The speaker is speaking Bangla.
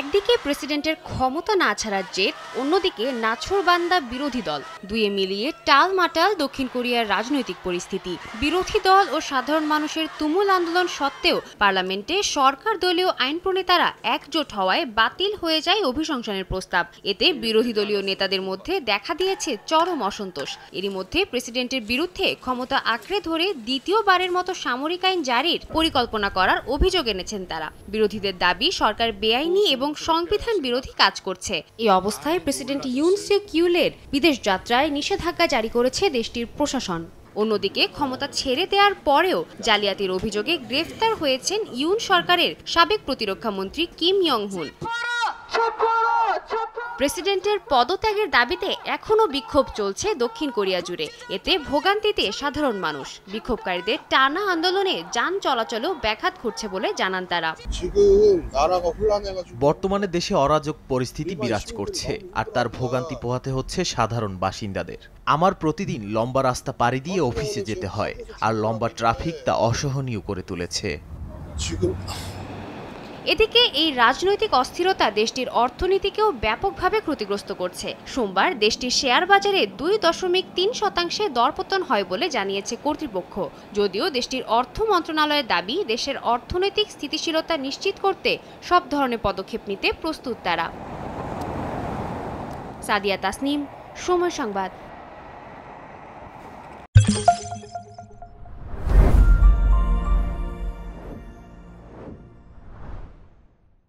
একদিকে প্রেসিডেন্টের ক্ষমতা না ছাড়ার জেদ, অন্যদিকে নাছোড়বান্দা বিরোধী দল, দুয়ে মিলিয়ে টালমাটাল দক্ষিণ কোরিয়ার রাজনৈতিক পরিস্থিতি। বিরোধী দল ও সাধারণ মানুষের তুমুল আন্দোলন সত্ত্বেও পার্লামেন্টে সরকার দলীয় আইন প্রণেতারা একজোট হওয়ায় বাতিল হয়ে যায় অভিশংসনের প্রস্তাব। এতে বিরোধী দলীয় নেতাদের মধ্যে দেখা দিয়েছে চরম অসন্তোষ। এরই মধ্যে প্রেসিডেন্টের বিরুদ্ধে ক্ষমতা আঁকড়ে ধরে দ্বিতীয়বারের মতো সামরিক আইন জারির পরিকল্পনা করার অভিযোগ এনেছেন তারা। বিরোধীদের দাবি, সরকার বেআইনি এবং সংবিধান বিরোধী কাজ করছে। এই অবস্থায় প্রেসিডেন্ট ইউন সুক ইউলের বিদেশ যাত্রায় নিষেধাজ্ঞা জারি করেছে দেশটির প্রশাসন। অন্যদিকে ক্ষমতা ছেড়ে দেওয়ার পরেও জালিয়াতির অভিযোগে গ্রেফতার হয়েছেন ইউন সরকারের সাবেক প্রতিরক্ষা মন্ত্রী কিম ইয়ং হুন। প্রেসিডেন্টের পদত্যাগের দাবিতে এখনও বিক্ষোভ চলছে দক্ষিণ কোরিয়া জুড়ে। এতে ভোগান্তিতে সাধারণ মানুষ। বিক্ষোভকারীদের টানা আন্দোলনে যান চলাচলেও ব্যাঘাত ঘটছে বলে জানান তারা। বর্তমানে দেশে অরাজক পরিস্থিতি বিরাজ করছে, আর তার ভোগান্তি পোহাতে হচ্ছে সাধারণ বাসিন্দাদের। আমার প্রতিদিন লম্বা রাস্তা পাড়ি দিয়ে অফিসে যেতে হয়, আর লম্বা ট্রাফিক তা অসহনীয় করে তুলেছে। এদিকে এই রাজনৈতিক অস্থিরতা দেশটির অর্থনীতিকেও ব্যাপকভাবে ক্ষতিগ্রস্ত করছে। সোমবার দেশটির শেয়ার বাজারে 2.3% দরপতন হয় বলে জানিয়েছে কর্তৃপক্ষ। যদিও দেশটির অর্থ মন্ত্রণালয়ের দাবি, দেশের অর্থনৈতিক স্থিতিশীলতা নিশ্চিত করতে সব ধরনের পদক্ষেপ নিতে প্রস্তুত তারা। সাদিয়া তাসনিম, সময় সংবাদ।